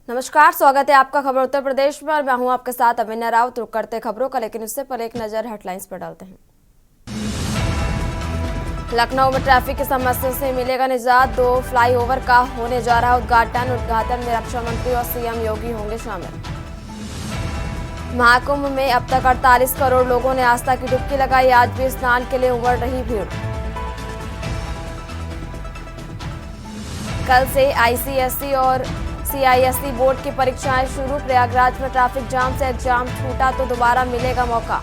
नमस्कार, स्वागत है आपका खबर उत्तर प्रदेश में और मैं हूं आपके साथ अविन्या राउत। रुक करते खबरों का, लेकिन उससे पहले एक नजर हेडलाइंस पर डालते हैं। लखनऊ में ट्रैफिक की समस्या से मिलेगा निजात, 2 फ्लाईओवर का होने जा रहा उद्घाटन में रक्षा मंत्री और सीएम योगी होंगे शामिल। महाकुंभ में अब तक 48 करोड़ लोगों ने आस्था की डुबकी लगाई, आज भी स्नान के लिए उमड़ रही भीड़। कल से आईसीएसई और सीआईएसई बोर्ड की परीक्षाएं शुरू, प्रयागराज में ट्रैफिक जाम से एग्जाम छूटा तो दोबारा मिलेगा मौका।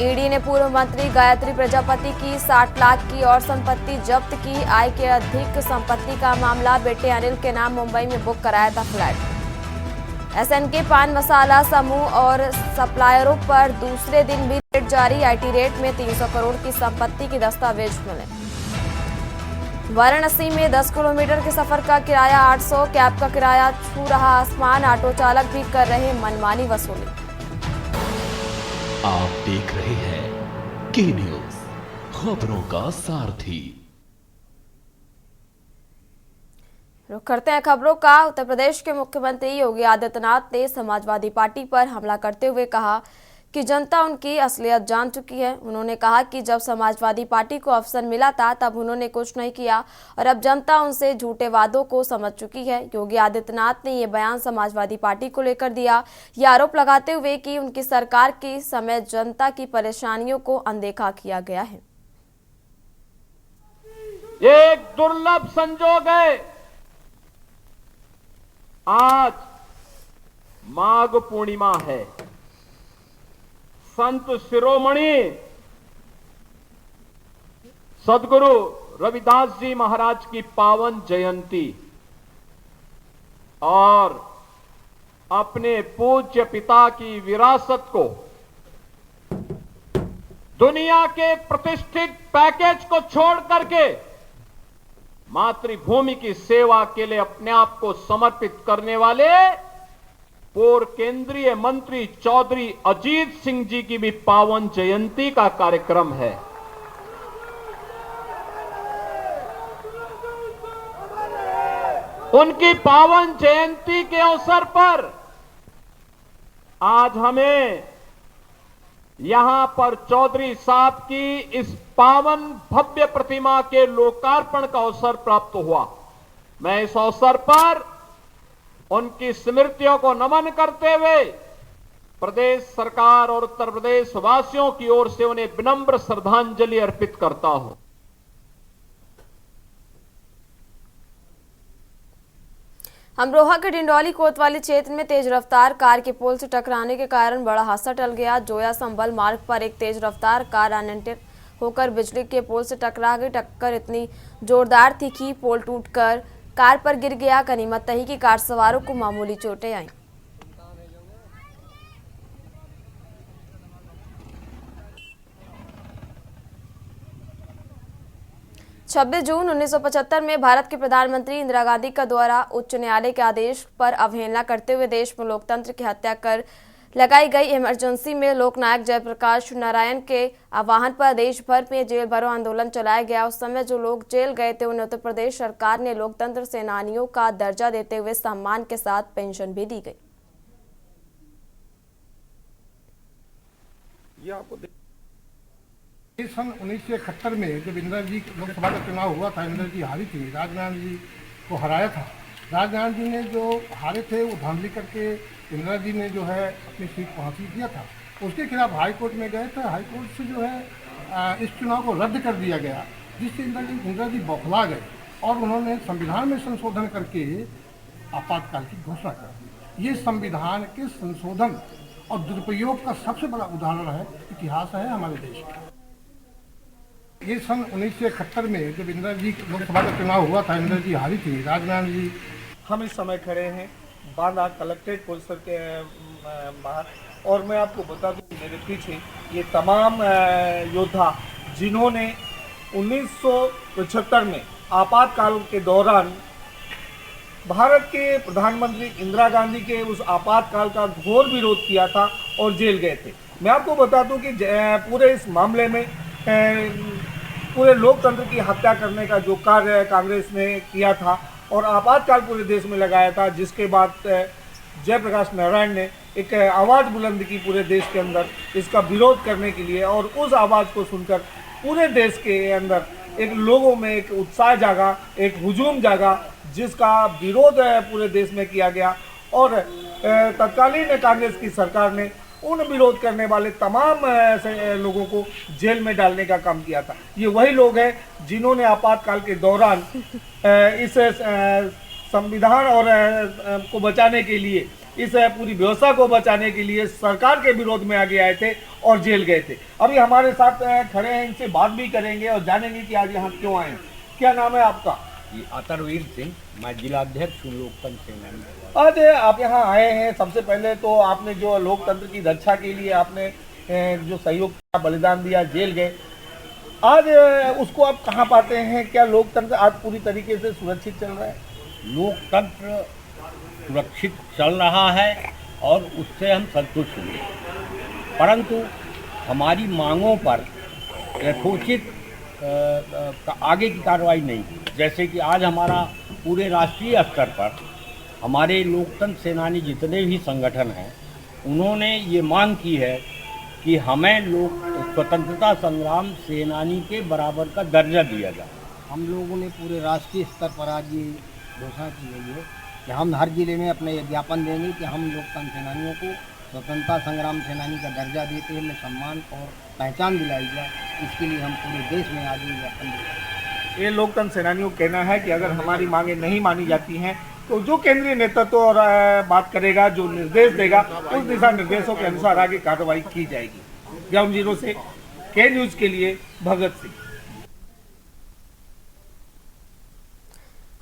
ईडी ने पूर्व मंत्री गायत्री प्रजापति की 60 लाख की और संपत्ति जब्त की, आय के अधिक संपत्ति का मामला, बेटे अनिल के नाम मुंबई में बुक कराया था फ्लैट। एसएनके पान मसाला समूह और सप्लायरों पर दूसरे दिन भी रेड जारी, आईटी रेट में 300 करोड़ की संपत्ति की दस्तावेज मिले। वाराणसी में 10 किलोमीटर के सफर का किराया 800, कैब का किराया छू रहा आसमान, ऑटो चालक भी कर रहे मनमानी वसूली। आप देख रहे हैं के न्यूज, खबरों का सारथी। रुक करते हैं खबरों का। उत्तर प्रदेश के मुख्यमंत्री योगी आदित्यनाथ ने समाजवादी पार्टी पर हमला करते हुए कहा कि जनता उनकी असलियत जान चुकी है। उन्होंने कहा कि जब समाजवादी पार्टी को अवसर मिला था तब उन्होंने कुछ नहीं किया और अब जनता उनसे झूठे वादों को समझ चुकी है। योगी आदित्यनाथ ने ये बयान समाजवादी पार्टी को लेकर दिया, ये आरोप लगाते हुए कि उनकी सरकार के समय जनता की परेशानियों को अनदेखा किया गया है। एक दुर्लभ संजोग है, आज माघ पूर्णिमा है, संत शिरोमणि सदगुरु रविदास जी महाराज की पावन जयंती और अपने पूज्य पिता की विरासत को, दुनिया के प्रतिष्ठित पैकेज को छोड़ करके मातृभूमि की सेवा के लिए अपने आप को समर्पित करने वाले पूर्व केंद्रीय मंत्री चौधरी अजीत सिंह जी की भी पावन जयंती का कार्यक्रम है। उनकी पावन जयंती के अवसर पर आज हमें यहां पर चौधरी साहब की इस पावन भव्य प्रतिमा के लोकार्पण का अवसर प्राप्त हुआ। मैं इस अवसर पर उनकी स्मृतियों को नमन करते हुए प्रदेश सरकार और उत्तर प्रदेश वासियों की ओर से उन्हें विनम्र श्रद्धांजलि अर्पित करता हूं। अमरोहा के डिंडौली कोतवाली क्षेत्र में तेज रफ्तार कार के पोल से टकराने के कारण बड़ा हादसा टल गया। जोया संभल मार्ग पर एक तेज रफ्तार कार अनियंत्रित होकर बिजली के पोल से टकरा गई। टक्कर इतनी जोरदार थी कि पोल टूटकर कार पर गिर गया। गनीमत रही कि कार सवारों को मामूली चोटें आईं। छब्बीस जून 1975 में भारत के प्रधानमंत्री इंदिरा गांधी का द्वारा उच्च न्यायालय के आदेश पर अवहेलना करते हुए देश में लोकतंत्र की हत्या कर लगाई गई इमरजेंसी में लोकनायक जयप्रकाश नारायण के आह्वान पर देश भर में जेल भरो आंदोलन चलाया गया। उस समय जो लोग जेल गए थे उन्हें उत्तर प्रदेश सरकार ने लोकतंत्र सेनानियों का दर्जा देते हुए सम्मान के साथ पेंशन भी दी गई। सन 1971 में जब इंदिरा जी लोकसभा का चुनाव हुआ था, इंदिरा जी हारी थी, राजनारायण जी को हराया था। राजनारायण जी ने जो हारे थे वो धांधली करके इंदिरा जी ने जो है अपनी सीट को हासिल किया था। उसके खिलाफ हाई कोर्ट में गए थे। हाई कोर्ट से जो है इस चुनाव को रद्द कर दिया गया, जिससे इंदिरा जी बौखला गए और उन्होंने संविधान में संशोधन करके आपातकाल की घोषणा कर दी। ये संविधान के संशोधन और दुरुपयोग का सबसे बड़ा उदाहरण है, इतिहास है हमारे देश का। ये सन 1971 में जब इंदिरा जी लोकसभा का चुनाव हुआ था, इंदिरा जी हारी थी, राजनारायण जी। हम इस समय खड़े हैं बांदा कलेक्ट्रेट परिसर के बाहर और मैं आपको बता दूं मेरे पीछे ये तमाम योद्धा जिन्होंने 1975 में आपातकाल के दौरान भारत के प्रधानमंत्री इंदिरा गांधी के उस आपातकाल का घोर विरोध किया था और जेल गए थे। मैं आपको बता दूं कि पूरे इस मामले में पूरे लोकतंत्र की हत्या करने का जो कार्य कांग्रेस ने किया था और आपातकाल पूरे देश में लगाया था, जिसके बाद जयप्रकाश नारायण ने एक आवाज़ बुलंद की पूरे देश के अंदर इसका विरोध करने के लिए, और उस आवाज़ को सुनकर पूरे देश के अंदर एक लोगों में एक उत्साह जागा, एक हुजूम जागा, जिसका विरोध पूरे देश में किया गया। और तत्कालीन कांग्रेस की सरकार ने उन विरोध करने वाले तमाम ऐसे लोगों को जेल में डालने का काम किया था। ये वही लोग हैं जिन्होंने आपातकाल के दौरान इस संविधान और को बचाने के लिए, इस पूरी व्यवस्था को बचाने के लिए सरकार के विरोध में आगे आए थे और जेल गए थे। अभी हमारे साथ खड़े हैं, इनसे बात भी करेंगे और जानेंगे कि आज यहाँ क्यों आए हैं। क्या नाम है आपका? अतरवीर सिंह, मैं जिलाध्यक्ष हूँ लोकतंत्र सेनानी। आज आप यहाँ आए हैं, सबसे पहले तो आपने जो लोकतंत्र की रक्षा के लिए आपने जो सहयोग का बलिदान दिया, जेल गए, आज उसको आप कहाँ पाते हैं? क्या लोकतंत्र आज पूरी तरीके से सुरक्षित चल रहा है? लोकतंत्र सुरक्षित चल रहा है और उससे हम संतुष्ट हैं, परंतु हमारी मांगों पर यथोचित आगे की कार्रवाई नहीं की। जैसे कि आज हमारा पूरे राष्ट्रीय स्तर पर हमारे लोकतंत्र सेनानी जितने भी संगठन हैं, उन्होंने ये मांग की है कि हमें स्वतंत्रता संग्राम सेनानी के बराबर का दर्जा दिया जाए। हम लोगों ने पूरे राष्ट्रीय स्तर पर आज ये घोषणा की गई है कि हम हर जिले में अपना ये ज्ञापन देंगे कि हम लोकतंत्र सेनानियों को स्वतंत्रता संग्राम सेनानी का दर्जा देते हैं, सम्मान और पहचान दिलाई जाए। इसके लिए हम पूरे देश में आज ये ज्ञापन देते हैं। ये लोकतंत्र सेनानियों का कहना है कि अगर हमारी मांगें नहीं मानी जाती हैं तो जो केंद्रीय नेतृत्व और बात करेगा, जो निर्देश देगा, उस दिशा निर्देशों के अनुसार आगे कार्रवाई की जाएगी। ग्राउंड जीरो से के न्यूज़ के लिए भगत सिंह।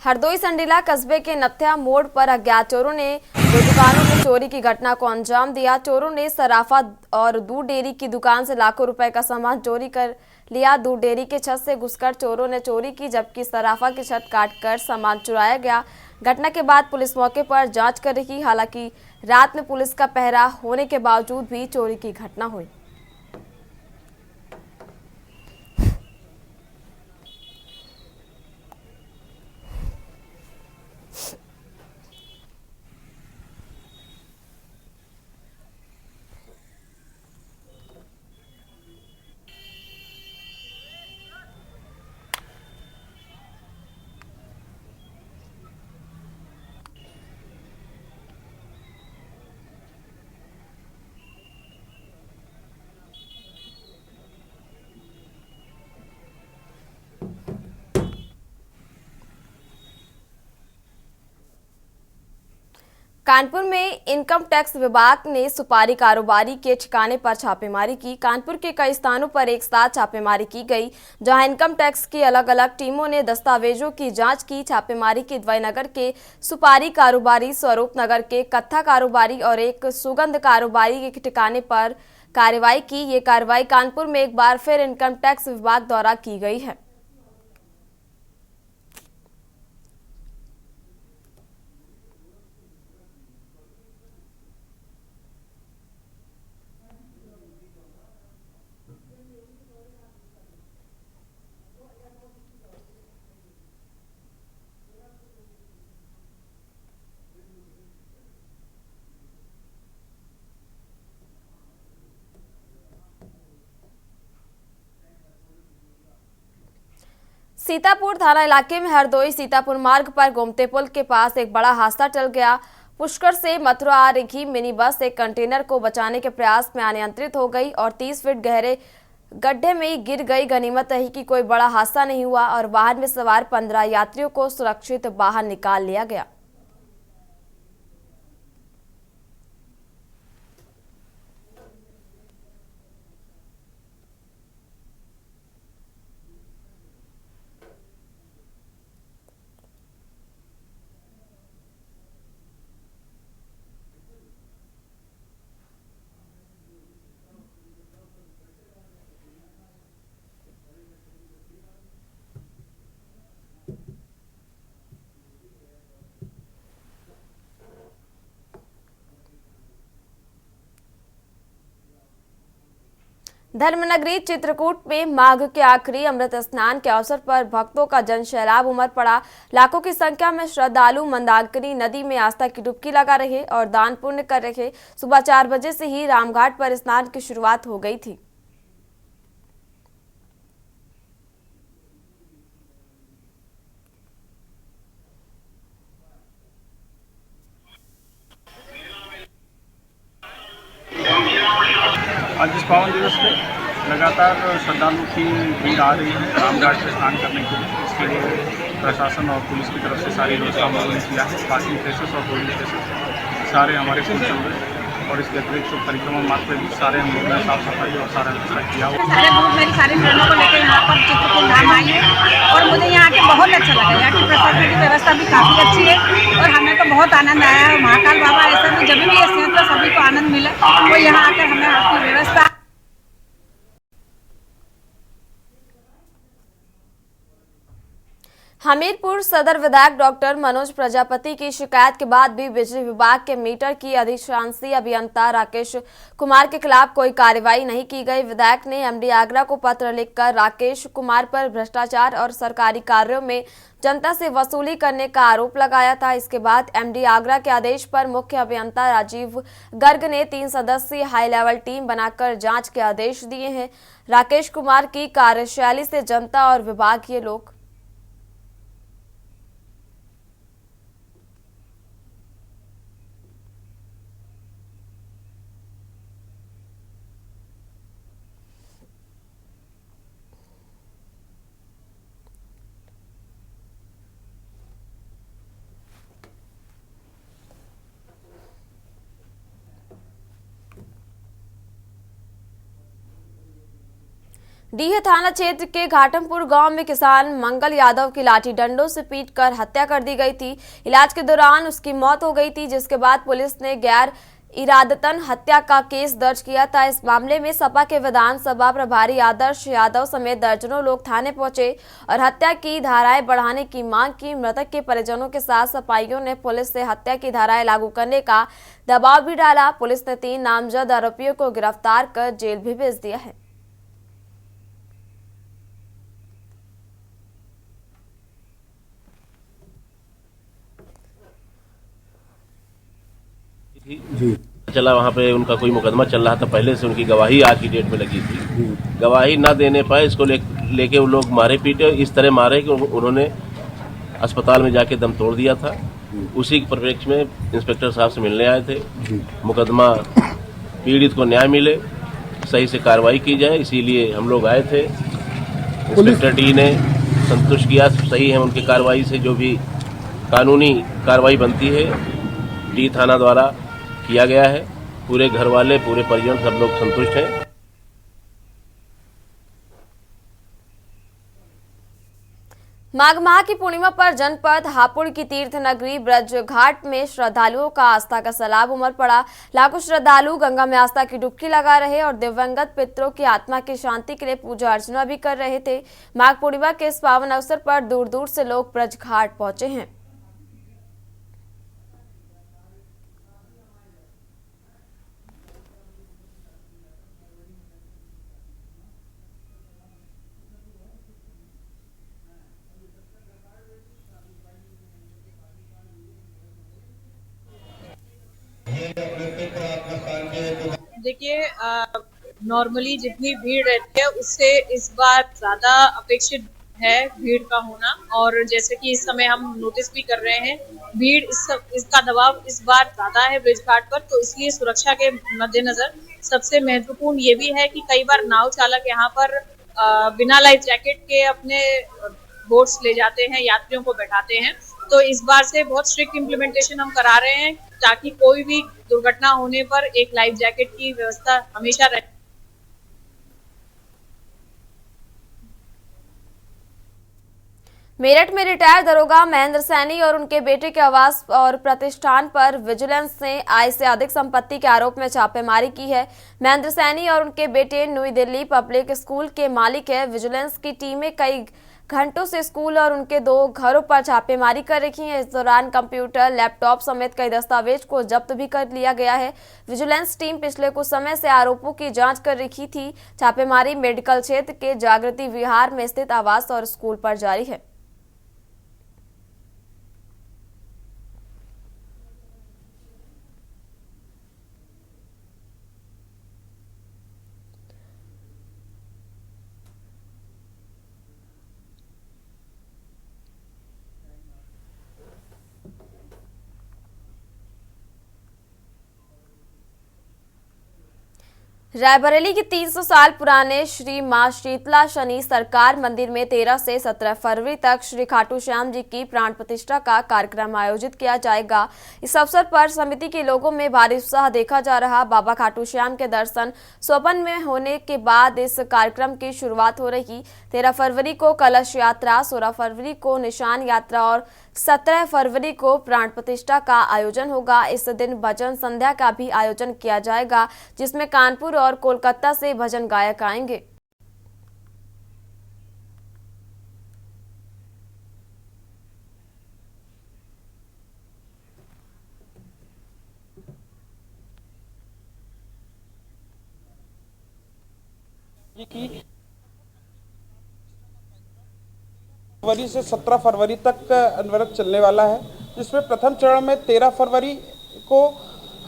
हरदोई संडीला कस्बे के नत्या मोड़ पर अज्ञात चोरों ने 2 दुकानों में चोरी की घटना को अंजाम दिया। चोरों ने सराफा और दूध डेयरी की दुकान से लाखों रुपए का सामान चोरी कर लिया। दूध डेयरी के छत से घुसकर चोरों ने चोरी की, जबकि सराफा की छत काटकर सामान चुराया गया। घटना के बाद पुलिस मौके पर जांच कर रही। हालांकि रात में पुलिस का पहरा होने के बावजूद भी चोरी की घटना हुई। कानपुर में इनकम टैक्स विभाग ने सुपारी कारोबारी के ठिकाने पर छापेमारी की। कानपुर के कई स्थानों पर एक साथ छापेमारी की गई, जहां इनकम टैक्स की अलग अलग टीमों ने दस्तावेजों की जांच की। छापेमारी की द्वयनगर के सुपारी कारोबारी, स्वरूप नगर के कत्था कारोबारी और एक सुगंध कारोबारी के ठिकाने पर कार्रवाई की। ये कार्रवाई कानपुर में एक बार फिर इनकम टैक्स विभाग द्वारा की गई है। सीतापुर थाना इलाके में हरदोई सीतापुर मार्ग पर गोमती पुल के पास एक बड़ा हादसा टल गया। पुष्कर से मथुरा आ रही मिनी बस एक कंटेनर को बचाने के प्रयास में अनियंत्रित हो गई और 30 फीट गहरे गड्ढे में गिर गई। गनीमत रही कि कोई बड़ा हादसा नहीं हुआ और वाहन में सवार 15 यात्रियों को सुरक्षित बाहर निकाल लिया गया। धर्मनगरी चित्रकूट में माघ के आखिरी अमृत स्नान के अवसर पर भक्तों का जन सैलाब उमड़ पड़ा। लाखों की संख्या में श्रद्धालु मंदाकिनी नदी में आस्था की डुबकी लगा रहे और दान पुण्य कर रहे। सुबह 4 बजे से ही रामघाट पर स्नान की शुरुआत हो गई थी। आज इस पावन दिवस पे लगातार श्रद्धालु की भीड़ आ रही है रामघाट पे स्नान करने के लिए। इसके लिए प्रशासन और पुलिस की तरफ से सारी व्यवस्था हम लोगों ने किया है। पार्किंग प्लेसेस और होल्डिंग प्लेसेस सारे हमारे फुल चल रहे हैं और इसके अतिरिक्त परिक्रमा मार्ग पे भी सारे हम लोगों ने साफ सफाई और सारा व्यवस्था किया हुआ। मेरी सारी फ्रेंडों को लेकर यहाँ पर चित्रकूट धाम आई है और मुझे यहाँ के बहुत अच्छा लगा। यहाँ की प्रशासन की व्यवस्था भी काफ़ी अच्छी है और हमें तो बहुत आनंद आया है। महाकाल बाबा ऐसा भी जब भी ऐसे हैं तो सभी को आनंद मिला तो यहाँ आकर हमें आपकी व्यवस्था। हमीरपुर सदर विधायक डॉक्टर मनोज प्रजापति की शिकायत के बाद भी बिजली विभाग के मीटर की अधिशासी अभियंता राकेश कुमार के खिलाफ कोई कार्रवाई नहीं की गई। विधायक ने एमडी आगरा को पत्र लिखकर राकेश कुमार पर भ्रष्टाचार और सरकारी कार्यों में जनता से वसूली करने का आरोप लगाया था। इसके बाद एमडी आगरा के आदेश पर मुख्य अभियंता राजीव गर्ग ने 3 सदस्यीय हाई लेवल टीम बनाकर जांच के आदेश दिए हैं। राकेश कुमार की कार्यशैली से जनता और विभागीय लोग डीह थाना क्षेत्र के घाटमपुर गांव में किसान मंगल यादव की लाठी डंडों से पीटकर हत्या कर दी गई थी। इलाज के दौरान उसकी मौत हो गई थी, जिसके बाद पुलिस ने गैर इरादतन हत्या का केस दर्ज किया था। इस मामले में सपा के विधानसभा प्रभारी आदर्श यादव समेत दर्जनों लोग थाने पहुंचे और हत्या की धाराएं बढ़ाने की मांग की। मृतक के परिजनों के साथ सपाइयों ने पुलिस से हत्या की धाराएं लागू करने का दबाव भी डाला। पुलिस ने 3 नामजद आरोपियों को गिरफ्तार कर जेल भी भेज दिया है। जी चला वहाँ पे उनका कोई मुकदमा चल रहा था, पहले से उनकी गवाही आज की डेट में लगी थी। गवाही ना देने पाए, इसको लेके वो लोग मारे पीटे, इस तरह मारे कि उन्होंने अस्पताल में जाके दम तोड़ दिया था। उसी के परिप्रेक्ष्य में इंस्पेक्टर साहब से मिलने आए थे। मुकदमा पीड़ित को न्याय मिले, सही से कार्रवाई की जाए, इसीलिए हम लोग आए थे। इंस्पेक्टर डी ने संतुष्ट किया, सही है उनकी कार्रवाई से, जो भी कानूनी कार्रवाई बनती है डी थाना द्वारा किया गया है। पूरे घर वाले, पूरे परिजन सब लोग संतुष्ट हैं। माघ माह की पूर्णिमा पर जनपद हापुड़ की तीर्थ नगरी ब्रज घाट में श्रद्धालुओं का आस्था का सैलाब उमड़ पड़ा। लाखों श्रद्धालु गंगा में आस्था की डुबकी लगा रहे और दिवंगत पितरों की आत्मा की शांति के लिए पूजा अर्चना भी कर रहे थे। माघ पूर्णिमा के इस पावन अवसर पर दूर दूर से लोग ब्रज घाट पहुंचे हैं। देखिए, नॉर्मली जितनी भीड़ रहती है उससे इस बार ज्यादा अपेक्षित है भीड़ का होना। और जैसे कि इस समय हम नोटिस भी कर रहे हैं, भीड़ इसका दबाव इस बार ज्यादा है ब्रिज घाट पर, तो इसलिए सुरक्षा के मद्देनजर सबसे महत्वपूर्ण ये भी है कि कई बार नाव चालक यहाँ पर बिना लाइफ जैकेट के अपने बोट्स ले जाते हैं, यात्रियों को बैठाते हैं। तो इस बार से बहुत स्ट्रिक्ट इम्प्लीमेंटेशन हम करा रहे हैं ताकि कोई भी दुर्घटना होने पर एक लाइफ जैकेट की व्यवस्था हमेशा रहे। मेरठ में रिटायर्ड दरोगा महेंद्र सैनी और उनके बेटे के आवास और प्रतिष्ठान पर विजिलेंस ने आय से अधिक संपत्ति के आरोप में छापेमारी की है। महेंद्र सैनी और उनके बेटे नई दिल्ली पब्लिक स्कूल के मालिक है। विजिलेंस की टीमें कई घंटों से स्कूल और उनके 2 घरों पर छापेमारी कर रखी है। इस दौरान कंप्यूटर, लैपटॉप समेत कई दस्तावेज को जब्त भी कर लिया गया है। विजिलेंस टीम पिछले कुछ समय से आरोपों की जांच कर रही थी। छापेमारी मेडिकल क्षेत्र के जागृति विहार में स्थित आवास और स्कूल पर जारी है। रायबरेली के 300 साल पुराने श्री मां शीतला शनि सरकार मंदिर में 13 से 17 फरवरी तक श्री खाटू श्याम जी की प्राण प्रतिष्ठा का कार्यक्रम आयोजित किया जाएगा। इस अवसर पर समिति के लोगों में भारी उत्साह देखा जा रहा। बाबा खाटू श्याम के दर्शन स्वप्न में होने के बाद इस कार्यक्रम की शुरुआत हो रही। 13 फरवरी को कलश यात्रा, 16 फरवरी को निशान यात्रा और 17 फरवरी को प्राण प्रतिष्ठा का आयोजन होगा। इस दिन भजन संध्या का भी आयोजन किया जाएगा, जिसमें कानपुर और कोलकाता से भजन गायक आएंगे। फरवरी से 17 फरवरी तक अनवरत चलने वाला है, जिसमें प्रथम चरण में 13 फरवरी को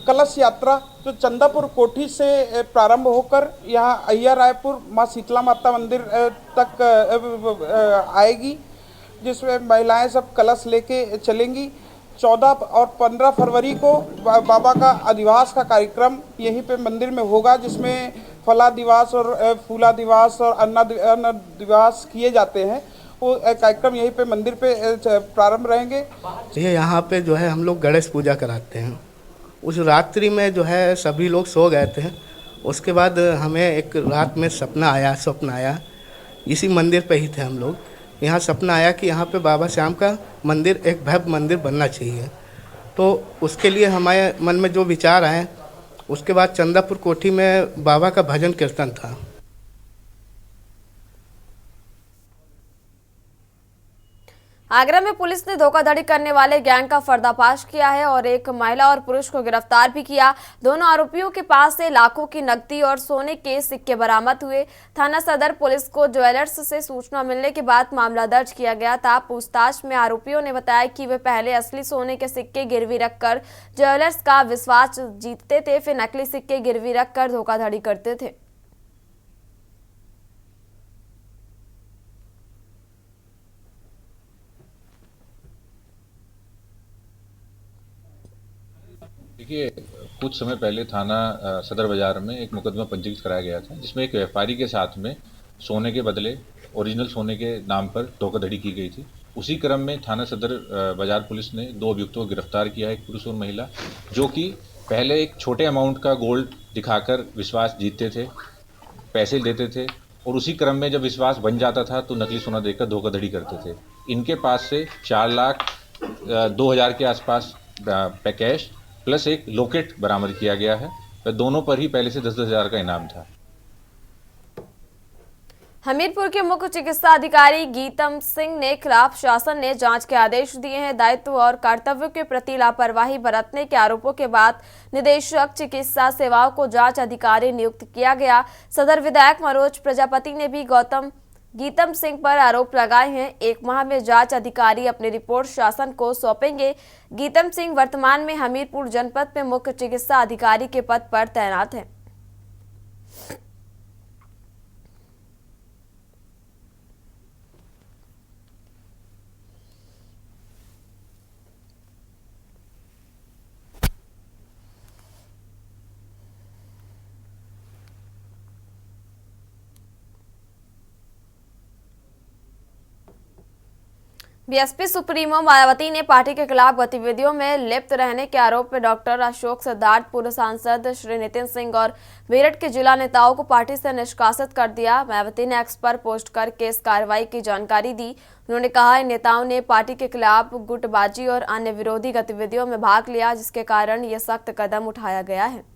कलश यात्रा जो चंदापुर कोठी से प्रारंभ होकर यहाँ अय्या रायपुर माँ शीतला माता मंदिर तक आएगी, जिसमें महिलाएं सब कलश लेके चलेंगी। 14 और 15 फरवरी को बाबा का अधिवास का कार्यक्रम यहीं पे मंदिर में होगा, जिसमें फलादिवास और फूलादिवास और अन्न दिवास किए जाते हैं। वो कार्यक्रम यहीं पे मंदिर पे प्रारंभ रहेंगे। ये यहाँ पे जो है हम लोग गणेश पूजा कराते हैं। उस रात्रि में जो है सभी लोग सो गए थे। उसके बाद हमें एक रात में स्वप्न आया, इसी मंदिर पे ही थे हम लोग। यहाँ सपना आया कि यहाँ पे बाबा श्याम का मंदिर, एक भव्य मंदिर बनना चाहिए। तो उसके लिए हमारे मन में जो विचार आए, उसके बाद चंदापुर कोठी में बाबा का भजन कीर्तन था। आगरा में पुलिस ने धोखाधड़ी करने वाले गैंग का पर्दाफाश किया है और एक महिला और पुरुष को गिरफ्तार भी किया। दोनों आरोपियों के पास से लाखों की नकदी और सोने के सिक्के बरामद हुए। थाना सदर पुलिस को ज्वेलर्स से सूचना मिलने के बाद मामला दर्ज किया गया था। पूछताछ में आरोपियों ने बताया कि वे पहले असली सोने के सिक्के गिरवी रखकर ज्वेलर्स का विश्वास जीतते थे, फिर नकली सिक्के गिरवी रखकर धोखाधड़ी करते थे। देखिए, कुछ समय पहले थाना सदर बाजार में एक मुकदमा पंजीकृत कराया गया था, जिसमें एक व्यापारी के साथ में सोने के बदले ओरिजिनल सोने के नाम पर धोखाधड़ी की गई थी। उसी क्रम में थाना सदर बाजार पुलिस ने 2 अभियुक्तों को गिरफ्तार किया है, एक पुरुष और महिला, जो कि पहले एक छोटे अमाउंट का गोल्ड दिखाकर विश्वास जीतते थे, पैसे लेते थे, और उसी क्रम में जब विश्वास बन जाता था तो नकली सोना देकर धोखाधड़ी करते थे। इनके पास से 4,02,000 के आसपास कैश प्लस एक लॉकेट बरामद किया गया है। वह दोनों पर ही पहले से 10-10 हज़ार का इनाम था। हमीरपुर के मुख्य चिकित्सा अधिकारी गीतम सिंह ने खिलाफ शासन ने जांच के आदेश दिए हैं। दायित्व और कर्तव्यों के प्रति लापरवाही बरतने के आरोपों के बाद निदेशक चिकित्सा सेवाओं को जांच अधिकारी नियुक्त किया गया। सदर विधायक मनोज प्रजापति ने भी गीतम सिंह पर आरोप लगाए हैं। 1 माह में जांच अधिकारी अपनी रिपोर्ट शासन को सौंपेंगे। गीतम सिंह वर्तमान में हमीरपुर जनपद में मुख्य चिकित्सा अधिकारी के पद पर तैनात हैं। बीएसपी सुप्रीमो मायावती ने पार्टी के खिलाफ गतिविधियों में लिप्त रहने के आरोप में डॉक्टर अशोक सिद्धार्थ, पूर्व सांसद श्री नितिन सिंह और मेरठ के जिला नेताओं को पार्टी से निष्कासित कर दिया। मायावती ने एक्स पर पोस्ट करके इस कार्रवाई की जानकारी दी। उन्होंने कहा, इन नेताओं ने पार्टी के खिलाफ गुटबाजी और अन्य विरोधी गतिविधियों में भाग लिया, जिसके कारण ये सख्त कदम उठाया गया है।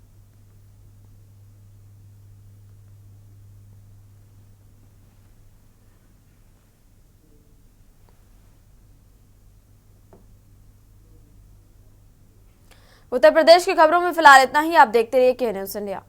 उत्तर प्रदेश की खबरों में फिलहाल इतना ही। आप देखते रहिए के न्यूज़ इंडिया।